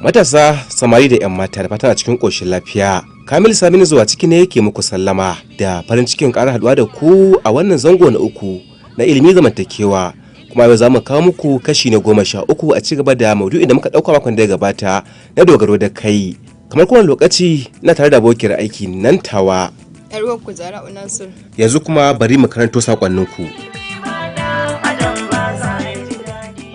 Matasa, samari da 'yan mata da fatan a cikin ƙoshin lafiya. Kamil Saminu zuwa ciki ne yake muku sallama da farin cikin ƙara haɗuwa da ku a wannan zango na uku na ilimi zamantakewa. Kuma yau za mu kawo muku kashi na 13 a ci gaba da maudu'in da muka ɗauka makon da ya gabata na dogaro da kai. Kamar kowane lokaci na tare da abokiyar aiki nan tawa. Yanzu kuma bari mu karanto saƙonninku.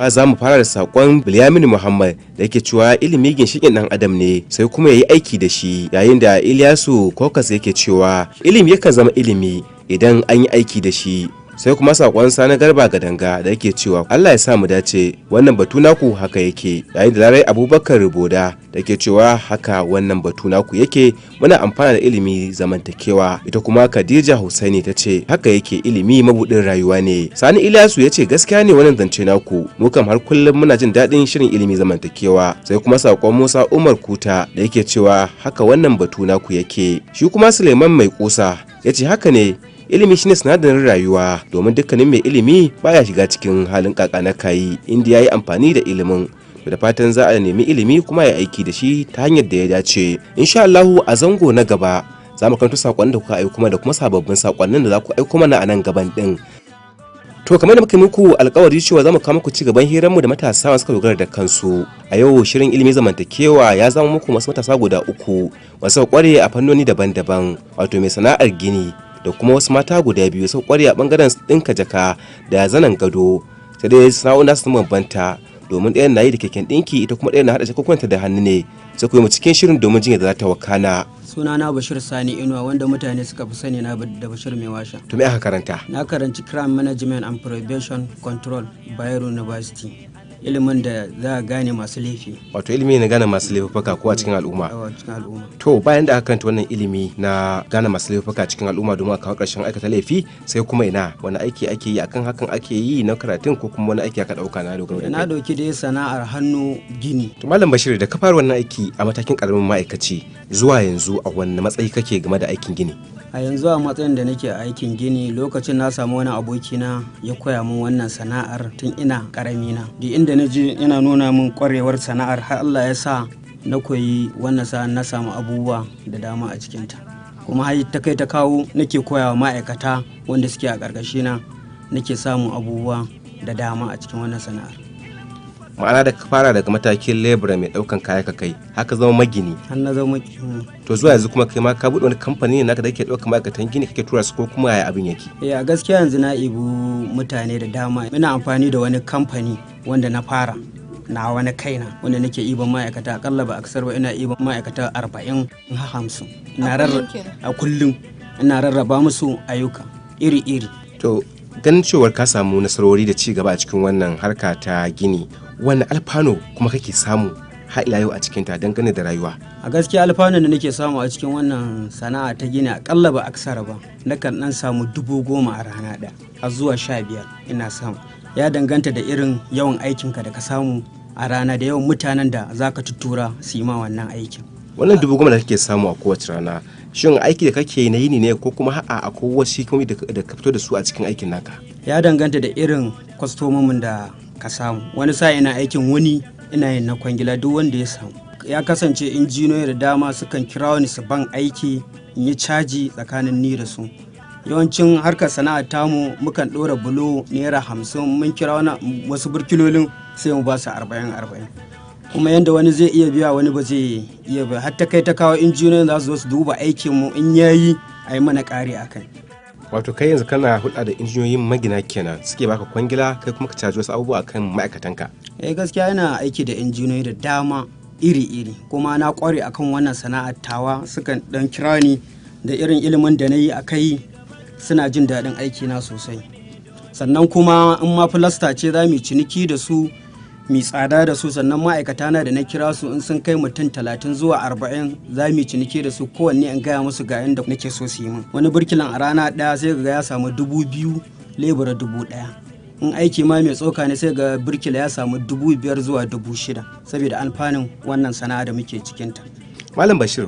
Za mu fara da sakon Bilyaminu Muhammad da yake cewa ilimi ginshiƙin ɗan adam ne sai kuma ya yi aiki da shi, yayin da Ilyasu Kokas yake cewa ilimi yakan zama ilimi idan an yi aiki da shi. Sai kuma sakon Sani Garba Gadanga da yake cewa Allah ya sa mu dace, wannan batu naku haka yake, yayin da Larai Abubakar Boda da ke cewa haka wannan batu naku yake, muna amfana da ilimi zamantakewa. Ita kuma Khadija Husaini ta ce haka yake, ilimi mabudin rayuwa ne. Sani Ilyasu ya ce gaskiya ne wannan zance naku, mu kam har kullum muna jin daɗin shirin ilimi zamantakewa. Sai kuma sakon Musa Umar Kuta da yake cewa haka wannan batu naku yake. Shi kuma Suleiman Mai Kusa ya ce haka ne, ilimi shine sinadarin rayuwa, domin dukkanin mai ilimi baya shiga cikin halin kaka na kayi inda yayi amfani da ilimin. Da fatan za a nemi ilimi kuma ya aiki da shi ta hanyar da ya dace. Insha Allahu a zango na gaba za mu karanto sakonnin da kuka aiko kuma da kuma sababbin sakonnin da za ku aiko mana a nan gaban din. To kamar da muka yi muku alkawari cewa za mu kawo muku ci gaban hiranmu da matasa suka dogara da kansu. A yau shirin ilimi zamantakewa ya zama muku masu matasa guda uku masu kware a fannoni daban-daban, wato mai sana'ar gini da kuma wasu mata guda biyu su kware a bangaren dinka jaka da zanen gado. Sai dai sana'o'in su bambanta, domin ɗayan na yi da keken ɗinki, ita kuma ɗayan na haɗa jakunkunta da hannu ne. Sai ku yi mu cikin shirin domin jin yadda za ta wakana. Sunana Bashir Sani Inuwa, wanda mutane suka fi sani na da Bashir Mai Washa. To me aka karanta? Na karanci Crime Management and Probation Control, Bayero University. Ilimin da za a gane masu laifi. Wato ilimi na gane masu laifuka ko a cikin al'umma. To bayan da aka karanta wannan ilimi na gane masu laifuka cikin al'umma domin a kawo ƙarshen aikata laifi, sai kuma ina wani aiki ake yi akan hakan ake yi na karatun ko kuma wani aiki aka ɗauka na dogaro da kai? Na ɗauki dai sana'ar hannu gini. To Malam Bashir, da ka fara wannan aiki a matakin ƙaramin ma'aikaci zuwa yanzu a wanne matsayi kake game da aikin gini? A yanzu a matsayin da nake aikin gini, lokacin na samu wani abokina ya koya min wannan sana'ar tun ina karamina. Duk inda na je yana nuna min kwarewar sana'ar, har Allah ya sa na koyi wannan sana'ar, na samu abubuwa da dama a cikinta. Kuma har ta kai ta kawo nake koyawa ma'aikata wanda suke a ƙarƙashina, nake samun abubuwa da dama a cikin wannan sana'ar. Ma'ana da ka fara daga matakin lebura mai daukan kaya ka kai haka zama magini. Har na zama magini. To zuwa yanzu kuma kai ma ka buɗe wani kamfani ne naka da yake ɗaukar ma'aikatan gini kake tura su, ko kuma yaya abin yake? A gaskiya yanzu na ibu mutane da dama. Ina amfani da wani kamfani wanda na fara na wani kaina, wanda nake iban ma'aikata akalla ba aksar ba, ina iban ma'aikata 40 har 50 a kullum. Ina rarraba musu ayyuka iri-iri. To ganin cewar ka samu nasarori da ci gaba a cikin wannan harka ta gini, wani alfano kuma kake samu har ila yau a cikin ta dangane da rayuwa? A gaskiya alfanun da nake samu a cikin wannan sana'a ta gini akalla ba aksara ba, nakan dan samu 10,000 a rana ɗaya har zuwa 15 ina samu. Ya danganta da irin yawan aikinka da ka samu a rana da yawan mutanen da zaka tuttura su yi ma wannan aikin. Wannan 10,000 da kake samu a kowace rana, shin aiki da kake na yini ne ko kuma a kowace kuma da ka fito da su a cikin aikin naka? Ya danganta da irin kwastomomin da ka samu. Wani sa ina aikin wani, ina yin na kwangila, duk wanda ya samu. Ya kasance injiniyoyi da dama sukan kira wani su ban aiki in yi caji tsakanin ni da su. Yawancin harkar sana'ar tamu mukan ɗora bulo naira 50, mun kira wasu burkilolin sai mu ba su 40. Kuma yanda wani zai iya biya wani ba zai iya biya, har ta kai ta kawo injiniyoyin za su zo su duba aikin mu, in yayi a yi mana ƙari a kai. Wato kai yanzu kana hulɗa da injiniyoyin magina kenan, suke baka kwangila kai kuma ka caji wasu abubuwa kan ma'aikatanka? Gaskiya ina aiki da injiniyoyi da dama iri-iri, kuma na ƙware akan wannan sana'ar tawa. Sukan dan kira ni da irin ilimin da na yi a kai, suna jin daɗin aikina sosai. Sannan kuma in ma filasta ce za mu ciniki da su, mi tsada da su. Sannan ma'aikata na da na kira su in sun kai mutum 30 zuwa 40 za mu ciniki da su, kowanne in gaya musu ga yanda nake so su yi min. Wani burkilan a rana ɗaya sai ga ya samu 2,000, lebura 1,000. In aiki ma mai tsoka ne sai ga burkila ya samu 5,000 zuwa 6,000, saboda alfanun wannan sana'a da muke cikinta. Malam Bashir,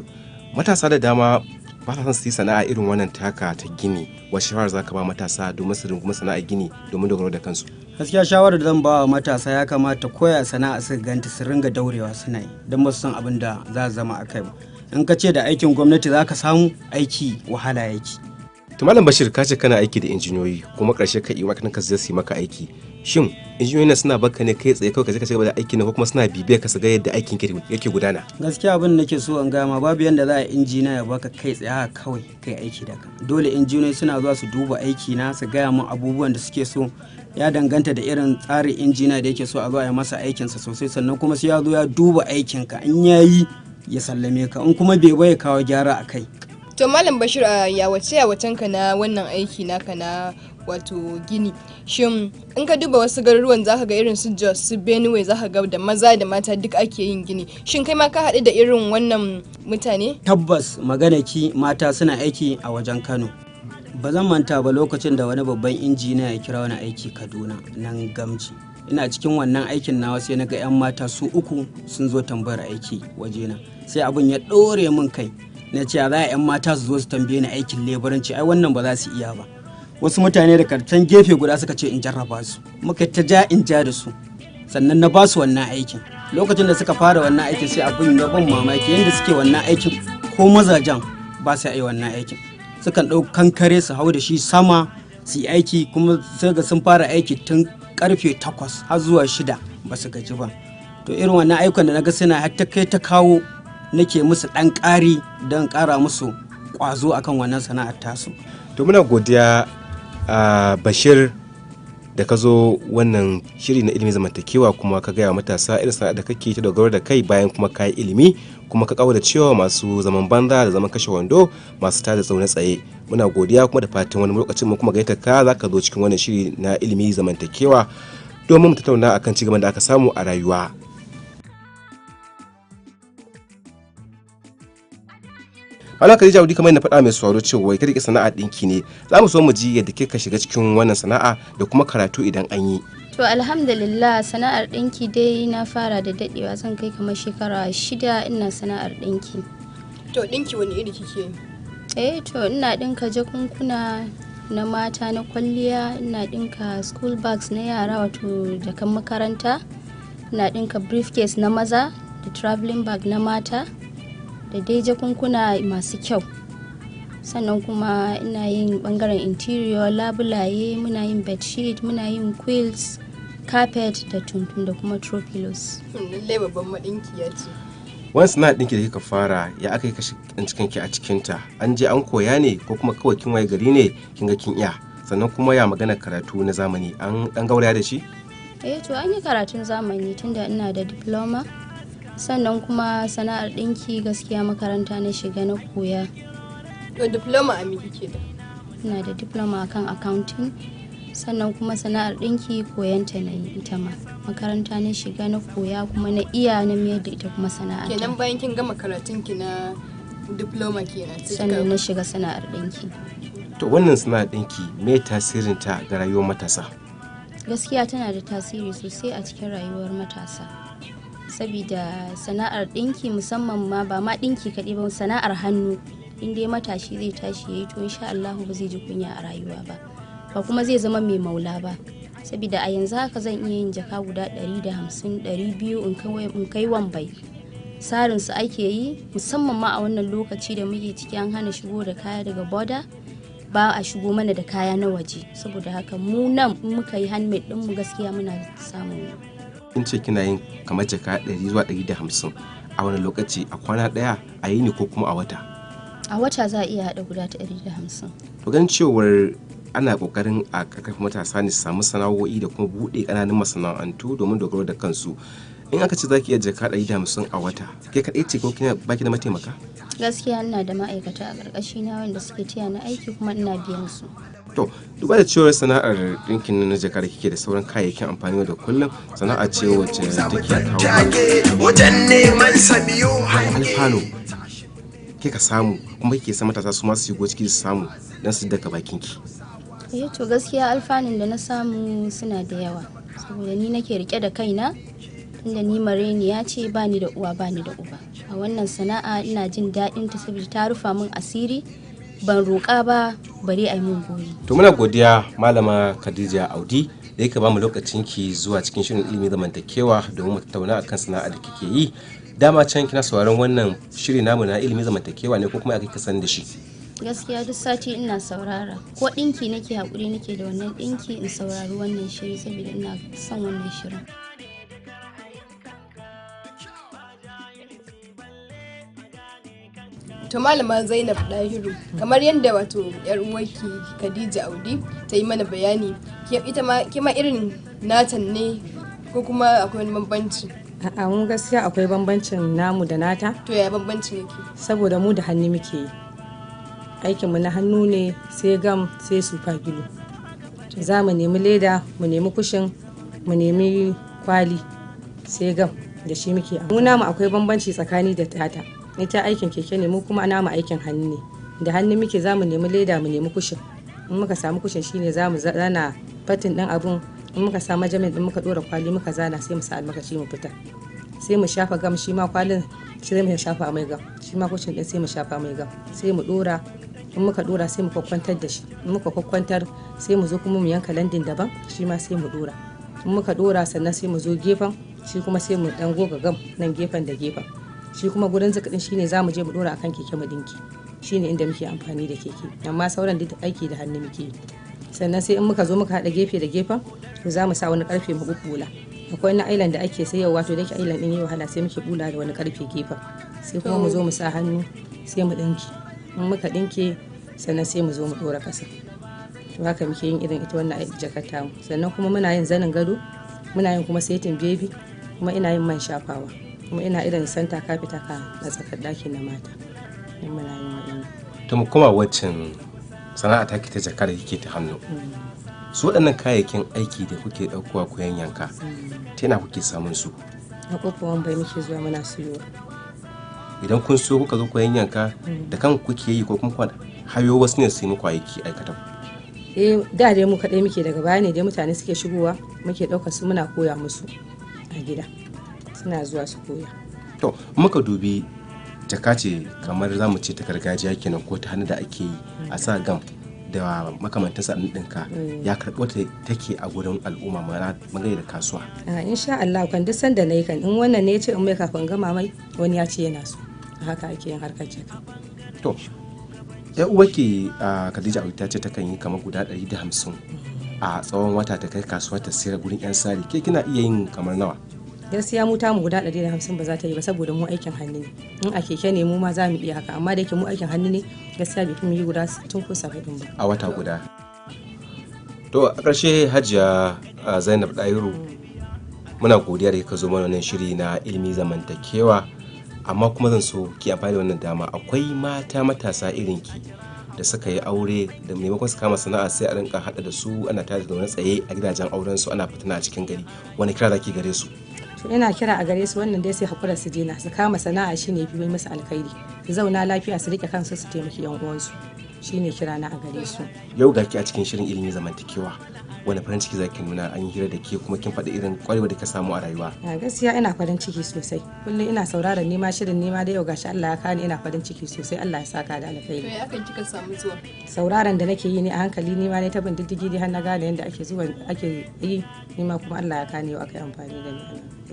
matasa da dama ba sa son su yi sana'a irin wannan taka ta gini, wace shawara za ka ba matasa domin su rungumi sana'ar gini domin dogaro da kansu? Gaskiya shawarar da zan ba wa matasa ya kamata koya sana'a su ganta su ringa daurewa suna yi don ba su san abin da za su zama a kai ba. In ka ce da aikin gwamnati za ka samu aiki wahala yake. To Malam Bashir ka ce kana aiki da injiniyoyi kuma ƙarshe ka yi ka zai su maka aiki. Shin injiniyoyin suna baka ne kai tsaye kawai ka je ka cigaba da aikin ko kuma suna bibiyar ka su ga yadda aikin yake gudana? Gaskiya abin da nake so in gama babu yanda za a injiniya ya baka kai tsaye haka kawai kai aiki da ka. Dole injiniyoyi suna zuwa su duba aiki na su gaya min abubuwan da suke so. Ya danganta da irin tsarin injiniya da yake so a zo a yi masa aikinsa sosai, sannan kuma sai ya zo ya duba aikinka in yayi ya sallame ka, in kuma bai kawo gyara a kai. To Malam Bashir, a yawace-yawacenka na wannan aiki naka na wato gini, shin in ka duba wasu garuruwan zaka ga irin su Jos, su Benue, zaka ga da maza da mata duk ake yin gini. Shin kai ma ka haɗu da irin wannan mutane? Tabbas maganaki mata suna aiki a wajen Kano. Ba zan manta ba lokacin da wani babban injiniya ya kira wani aiki Kaduna nan Gamji. Ina cikin wannan aikin nawa sai na ga 'yan mata su 3 sun zo tambayar aiki wajena. Sai abin ya ɗore min kai. Na ce za a 'yan mata su zo su tambaye ni aikin leburanci, ai wannan ba za su iya ba. Wasu mutane da kartan gefe guda suka ce in jarraba su, muka ta ja in ja da su, sannan na ba su wannan aikin. Lokacin da suka fara wannan aikin sai abin ya ban mamaki yadda suke wannan aikin, ko mazajen ba su yi wannan aikin. Sukan ɗau kankare su hau da shi sama su yi aiki, kuma sai ga sun fara aiki tun karfe 8 har zuwa 6 ba su gaji ba. To irin wannan ayyukan da na ga suna har ta kai ta kawo nake musu ɗan ƙari don ƙara musu ƙwazo akan wannan sana'ar tasu. To muna godiya a Bashir da ka zo wannan shiri na ilimin zamantakewa kuma ka gaya matasa irin sana'ar da kake ta dogaro da kai bayan kuma ka yi ilimi kuma ka kawo da cewa masu zaman banza da zaman kashe wando masu tada zaune tsaye. Muna godiya kuma da fatan wani lokacin mu kuma gaita ka za ka zo cikin wannan shiri na ilimi zamantakewa domin mu tattauna akan cigaban da aka samu a rayuwa. Malam Khadija Audi, kamar na faɗa mai sauraro cewa ka rike sana'a ɗinki ne. Za mu so mu ji yadda kika shiga cikin wannan sana'a da kuma karatu idan an yi. To alhamdulillah, sana'ar ɗinki dai na fara da daɗewa, zan kai kamar shekara 6 ina sana'ar ɗinki. To ɗinki wani iri kike yi? To ina ɗinka jakunkuna na mata na kwalliya, ina ɗinka school bags na yara wato jakan makaranta, ina ɗinka briefcase na maza da traveling bag na mata da dai jakunkuna masu kyau. Sannan kuma ina yin bangaren interior, labulaye, muna yin bedsheet, muna yin quilts, carpet da tuntun da kuma throw pillows. Lallai babban madinkiya ce. Wani sana'ar ɗinki da kika fara ya aka yi kashi ɗan cikin ki a cikinta? An je an koya ne ko kuma kawai kin waye gari ne kin ga kin iya? Sannan kuma ya magana karatu na zamani an ɗan gauraya da shi? To an yi karatun zamani tunda ina da diploma. Sannan kuma sana'ar ɗinki gaskiya makaranta na shiga na koya. To diploma a me kike da? Ina da diploma akan accounting. Sannan kuma sana'ar ɗinki koyanta na yi ita ma. Makaranta na shiga na koya kuma na iya na mayar da ita kuma sana'a. Kenan bayan kin gama karatun ki na diploma kenan. Sannan na shiga sana'ar ɗinki. To wannan sana'ar ɗinki me tasirin ta ga rayuwar matasa? Gaskiya tana da tasiri sosai a cikin rayuwar matasa. Sabida sana'ar ɗinki musamman ma ba ma ɗinki kaɗai ba, sana'ar hannu in dai matashi zai tashi yayi to insha Allah ba zai ji kunya a rayuwa ba kuma zai zama mai maula ba. Sabida a yanzu haka zan iya yin jaka guda 150 200 in kai Wambai. Sarin su ake yi musamman ma a wannan lokaci da muke ciki, an hana shigo da kaya daga border, ba a shigo mana da kaya na waje. Saboda haka mu nan muka yi handmade din mu gaskiya muna samun. In ce kina yin kamar jaka 100 zuwa 150 a wani lokaci, a kwana daya, a yini ko kuma a wata? A wata za a iya haɗa guda ta 150. To ganin cewar ana kokarin a karfafa matasa ne su samu sana'o'i da kuma buɗe ƙananan masana'antu domin dogaro da kansu. In aka ce za ki iya jaka 150 a wata, ke kaɗai ce ko kina baki da mataimaka? Gaskiya ina da ma'aikata a ƙarƙashi na wanda suke taya na aiki kuma ina biyan su. To, duba da cewar sana'ar ɗinkin na jaka da kike da sauran kayayyakin amfani da kullum, sana'a ce wacce take kawo alfano kika samu kuma kike sa matasa su masu shigo ciki su samu don su daga bakin ki. To gaskiya alfanun da na samu suna da yawa, saboda ni nake rike da kaina, tunda ni mareniya ce, bani da uwa bani da uba. A wannan sana'a ina jin daɗin ta saboda ta rufa min asiri, ban roƙa ba bare a yi min gori. To muna godiya Malama Khadija Audi da yake ba mu lokacin ki zuwa cikin shirin ilimi zamantakewa domin mu tattauna akan sana'a da kike yi. Dama can kina sauraron wannan shiri namu na ilimi zamantakewa ne ko kuma aka san da shi? Gaskiya duk sati ina saurara, ko ɗinki nake haƙuri nake da wannan ɗinki in saurari wannan shiri saboda ina son wannan shirin. To malama Zainab Dahiru, kamar yadda wato yar uwarki Khadija Audi ta yi mana bayani, kima irin natan ne ko kuma akwai wani bambanci? A'a, mun gaskiya akwai bambancin namu da nata. To ya bambancin yake? Saboda mu da hannu muke yi. Aikinmu na hannu ne, sai gam sai super glue. Za mu nemi leda, mu nemi kushin, mu nemi kwali, sai gam da shi muke. Mu namu akwai bambanci tsakani da tata. Ita aikin keke ne, mu kuma namu aikin hannu ne. Da hannu muke, za mu nemi leda, mu nemi kushin. In muka samu kushin shine za mu zana fatin ɗin abun. In muka sa majamin din muka dora kwali muka zana sai mu sa almakashi mu fita. Sai mu shafa gam, shi ma kwalin sai mu shafa mai gam. Shi ma kushin din sai mu shafa mai gam. Sai mu dora, in muka dora sai mu kwakwantar da shi. In muka kwakwantar sai mu zo kuma mu yanka landin daban, shi ma sai mu dora. In muka dora sannan sai mu zo gefen, shi kuma sai mu dan goga gam nan gefen da gefen. Shi kuma gurin zakadin shine za mu je mu dora akan keke mu dinki. Shine inda muke amfani da keke. Amma sauran duk aiki da hannu muke yi. Sannan sai in muka zo muka haɗa gefe da gefen, to za mu sa wani karfe mu bubbula. Akwai na island da ake sayarwa, to da yake island din yi wahala sai muke bula da wani karfe gefen. Sai kuma mu zo mu sa hannu sai mu dinki. In muka dinke sannan sai mu zo mu dora kasa. To haka muke yin irin ita wannan jakar tamu. Sannan kuma muna yin zanin gado, muna yin kuma setin baby, kuma ina yin man shafawa, kuma ina irin santa kafita ka na tsakar ɗakin na mata. Muna yin wa'in. To mu koma waccan sana'a ta ta jaka da kike ta hannu. Su waɗannan kayayyakin aiki da kuke ɗaukowa ku yanka, ta yana kuke samun su? A kokowan bai muke zuwa muna siyo. Idan kun so kuka zo ku yanka da kan kuke yi ko kuma hayo wasu ne su yi muku aiki aikata? Da dai mu kaɗai muke, daga baya ne dai mutane suke shigowa muke ɗaukar su muna koya musu a gida. Suna zuwa su koya. To muka dubi jaka ce kamar za mu ce ta gargajiya kenan ko ta hannu da ake yi a sa gam da makamantan sa ɗinka, ya karɓo ta take a gurin al'umma magana da kasuwa. Insha Allah kan duk sanda na yi kan in wannan ne ya ce in mai kafin gama mai wani ya ce yana so, haka ake yin harkar jaka. To ya uwa ke Khadija ta ce takan yi kamar guda 150 a tsawon wata ta kai kasuwa ta sayar gurin 'yan sari, ke kina iya yin kamar nawa? Gaskiya mu tamu guda 150 ba za ta yi ba saboda mu aikin hannu ne. In a keke ne mu ma za mu iya haka, amma da yake mu aikin hannu ne gaskiya bai fi mu yi guda 60 ko 70 ba a wata guda. To a ƙarshe Hajiya Zainab Dahiru, muna godiya da kika zo mana wannan shiri na ilimi zamantakewa, amma kuma zan so ki amfani da wannan dama. Akwai mata matasa irin ki da suka yi aure da maimakon su kama sana'a sai a rinka hada da su ana tare da wani tsaye a gidajen auren su ana fitina a cikin gari. Wani kira zaki gare su? To ina kira a gare su wannan dai sai hakura su dena, su kama sana'a shine fi musu alkhairi, su zauna lafiya su rike kansu su taimaki yan uwansu, shine kira na a gare su. Yau ga ki a cikin shirin ilimi zamantakewa, wani farin ciki zaki nuna an yi hira da ke kuma kin faɗi irin kwarewa da ka samu a rayuwa? Gaskiya ina farin ciki sosai, kullum ina sauraron nema shirin nema da yau gashi Allah ya kani, ina farin ciki sosai, Allah ya saka da alkhairi. To ya kan kika samu zuwa? Sauraron da nake yi ne a hankali, nema ne ta bin diddigi dai har na gane yadda ake zuwa ake yi, nema kuma Allah ya kani yau aka yi amfani da ni.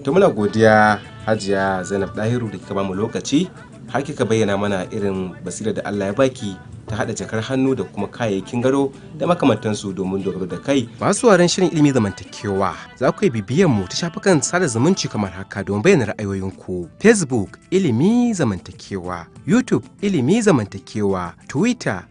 To muna godiya Hajiya Zainab Dahiru da kika ba mu lokaci har kika bayyana mana irin basira da Allah ya baki ta hada jakar hannu da kuma kayayyakin gado da makamantansu domin dogaro da kai. Masu sauraron shirin ilimi zamantakewa, za ku yi bibiyan mu ta shafukan sada zumunci kamar haka don bayyana ra'ayoyinku: Facebook ilimi zamantakewa, YouTube ilimi zamantakewa, Twitter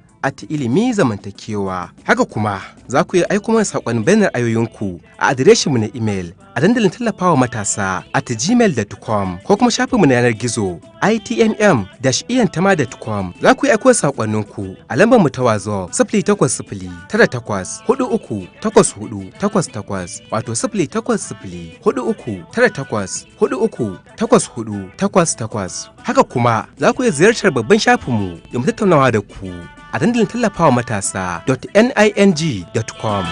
@ilimi zamantakewa. Haka kuma za ku yi aiko mana saƙon bayanan ra'ayoyinku a adireshinmu na imel a dandalin tallafawa matasa @gmail.com ko kuma shafinmu na yanar gizo itmm-iyantama.com. Za ku yi aiko saƙonninku a lambar mu ta wazo 08098438488 wato 08043984488. Haka kuma za ku iya ziyartar babban shafinmu da mu tattaunawa da ku a dandalin tallafawa matasa.ning.com.